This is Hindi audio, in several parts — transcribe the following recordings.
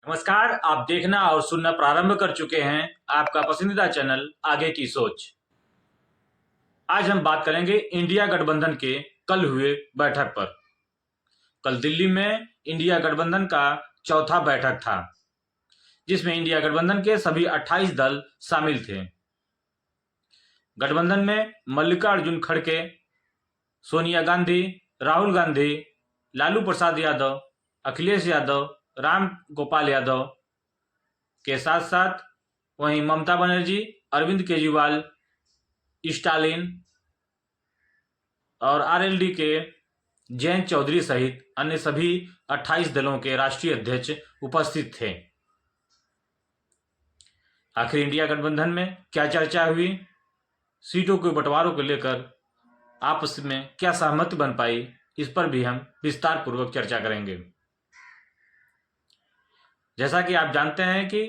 नमस्कार। आप देखना और सुनना प्रारंभ कर चुके हैं आपका पसंदीदा चैनल आगे की सोच। आज हम बात करेंगे इंडिया गठबंधन के कल हुए बैठक पर। कल दिल्ली में इंडिया गठबंधन का चौथा बैठक था, जिसमें इंडिया गठबंधन के सभी 28 दल शामिल थे। गठबंधन में मल्लिकार्जुन खड़गे, सोनिया गांधी, राहुल गांधी, लालू प्रसाद यादव, अखिलेश यादव, राम गोपाल यादव के साथ साथ वहीं ममता बनर्जी, अरविंद केजरीवाल, स्टालिन और आरएलडी के जयंत चौधरी सहित अन्य सभी 28 दलों के राष्ट्रीय अध्यक्ष उपस्थित थे। आखिर इंडिया गठबंधन में क्या चर्चा हुई, सीटों के बंटवारों को लेकर आपस में क्या सहमति बन पाई, इस पर भी हम विस्तार पूर्वक चर्चा करेंगे। जैसा कि आप जानते हैं कि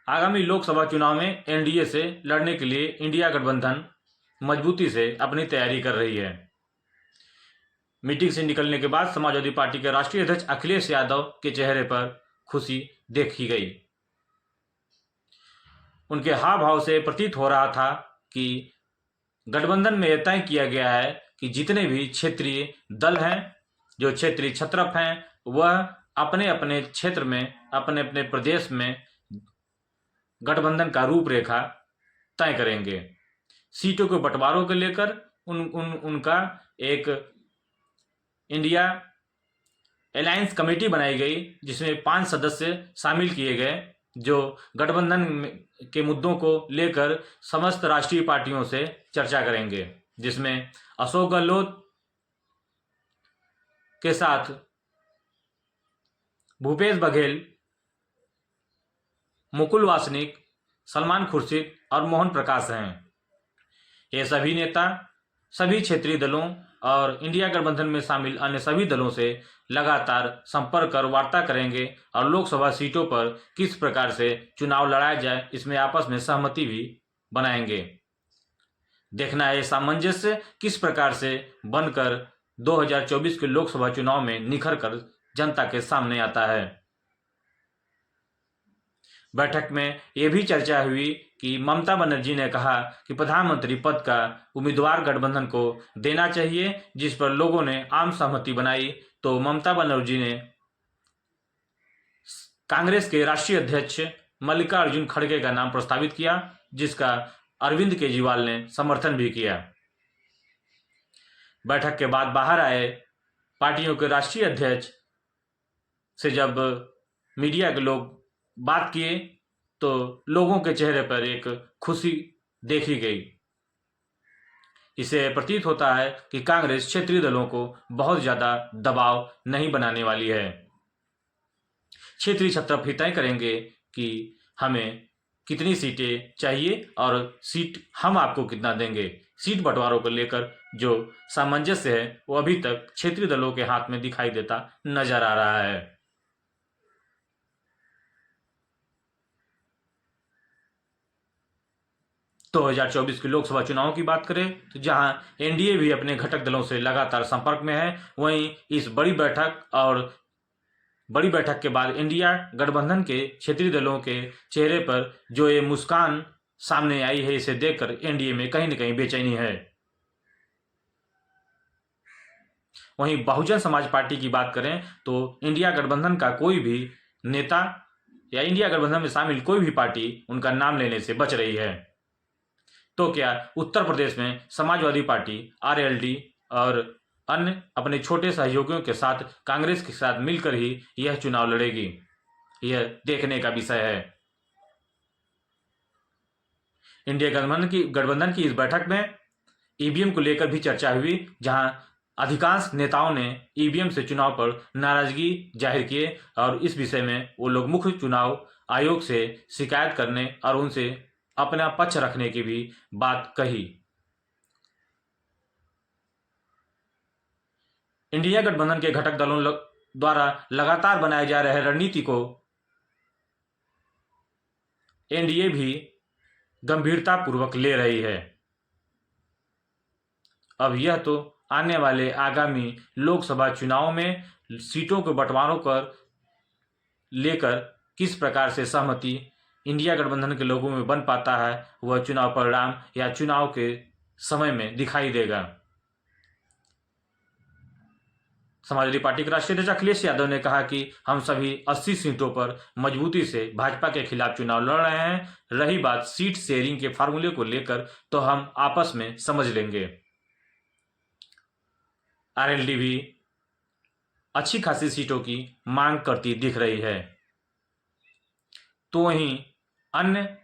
आगामी लोकसभा चुनाव में एनडीए से लड़ने के लिए इंडिया गठबंधन मजबूती से अपनी तैयारी कर रही है। मीटिंग से निकलने के बाद समाजवादी पार्टी के राष्ट्रीय अध्यक्ष अखिलेश यादव के चेहरे पर खुशी देखी गई। उनके हाव भाव से प्रतीत हो रहा था कि गठबंधन में यह तय किया गया है कि जितने भी क्षेत्रीय दल हैं, जो क्षेत्रीय छत्रप हैं, वह अपने अपने क्षेत्र में, अपने अपने प्रदेश में गठबंधन का रूपरेखा तय करेंगे। सीटों के बंटवारों को लेकर उनका एक इंडिया अलायंस कमेटी बनाई गई, जिसमें 5 सदस्य शामिल किए गए, जो गठबंधन के मुद्दों को लेकर समस्त राष्ट्रीय पार्टियों से चर्चा करेंगे, जिसमें अशोक गहलोत के साथ भूपेश बघेल, मुकुल वासनिक, सलमान खुर्शीद और मोहन प्रकाश हैं। ये सभी नेता सभी क्षेत्रीय दलों और इंडिया गठबंधन में शामिल अन्य सभी दलों से लगातार संपर्क कर वार्ता करेंगे और लोकसभा सीटों पर किस प्रकार से चुनाव लड़ाया जाए, इसमें आपस में सहमति भी बनाएंगे। देखना है सामंजस्य किस प्रकार से बनकर 2024 के लोकसभा चुनाव में निखर कर जनता के सामने आता है। बैठक में यह भी चर्चा हुई कि ममता बनर्जी ने कहा कि प्रधानमंत्री पद का उम्मीदवार गठबंधन को देना चाहिए, जिस पर लोगों ने आम सहमति बनाई। तो ममता बनर्जी ने कांग्रेस के राष्ट्रीय अध्यक्ष मल्लिकार्जुन खड़गे का नाम प्रस्तावित किया, जिसका अरविंद केजरीवाल ने समर्थन भी किया। बैठक के बाद बाहर आए पार्टियों के राष्ट्रीय अध्यक्ष से जब मीडिया के लोग बात किए, तो लोगों के चेहरे पर एक खुशी देखी गई। इसे प्रतीत होता है कि कांग्रेस क्षेत्रीय दलों को बहुत ज्यादा दबाव नहीं बनाने वाली है। क्षेत्रीय छत्रप ही तय करेंगे कि हमें कितनी सीटें चाहिए और सीट हम आपको कितना देंगे। सीट बंटवारों को लेकर जो सामंजस्य है, वो अभी तक क्षेत्रीय दलों के हाथ में दिखाई देता नजर आ रहा है। 2024 के लोकसभा चुनाव की बात करें तो जहां एनडीए भी अपने घटक दलों से लगातार संपर्क में है, वहीं इस बड़ी बैठक के बाद इंडिया गठबंधन के क्षेत्रीय दलों के चेहरे पर जो ये मुस्कान सामने आई है, इसे देखकर एनडीए में कहीं न कहीं बेचैनी है। वहीं बहुजन समाज पार्टी की बात करें तो इंडिया गठबंधन का कोई भी नेता या इंडिया गठबंधन में शामिल कोई भी पार्टी उनका नाम लेने से बच रही है। तो क्या उत्तर प्रदेश में समाजवादी पार्टी, आरएलडी और अन्य अपने छोटे सहयोगियों के साथ कांग्रेस के साथ मिलकर ही यह चुनाव लड़ेगी, यह देखने का विषय है। इंडिया गठबंधन की इस बैठक में ईवीएम को लेकर भी चर्चा हुई, जहां अधिकांश नेताओं ने ईवीएम से चुनाव पर नाराजगी जाहिर किए और इस विषय में वो लोग मुख्य चुनाव आयोग से शिकायत करने और उनसे अपना पक्ष रखने की भी बात कही। इंडिया गठबंधन के घटक दलों द्वारा लगातार बनाए जा रहे रणनीति को एनडीए भी गंभीरता पूर्वक ले रही है। अब यह तो आने वाले आगामी लोकसभा चुनाव में सीटों के बंटवारों पर लेकर किस प्रकार से सहमति इंडिया गठबंधन के लोगों में बन पाता है, वह चुनाव परिणाम या चुनाव के समय में दिखाई देगा। समाजवादी पार्टी के राष्ट्रीय अध्यक्ष अखिलेश यादव ने कहा कि हम सभी 80 सीटों पर मजबूती से भाजपा के खिलाफ चुनाव लड़ रहे हैं। रही बात सीट शेयरिंग के फार्मूले को लेकर तो हम आपस में समझ लेंगे। आरएलडी भी अच्छी खासी सीटों की मांग करती दिख रही है। तो वहीं अन्य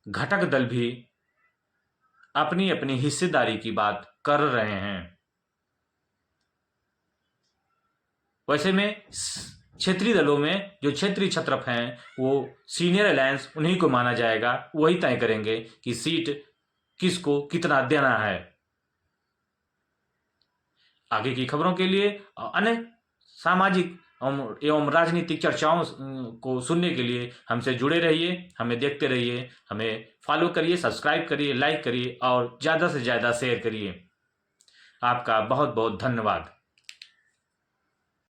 घटक दल भी अपनी अपनी हिस्सेदारी की बात कर रहे हैं। वैसे में क्षेत्रीय दलों में जो क्षेत्रीय छत्रप हैं वो सीनियर अलायंस उन्हीं को माना जाएगा, वही तय करेंगे कि सीट किसको कितना देना है। आगे की खबरों के लिए अन्य सामाजिक एवं राजनीतिक चर्चाओं को सुनने के लिए हमसे जुड़े रहिए, हमें देखते रहिए, हमें फॉलो करिए, सब्सक्राइब करिए, लाइक करिए और ज़्यादा से ज़्यादा शेयर करिए। आपका बहुत बहुत धन्यवाद।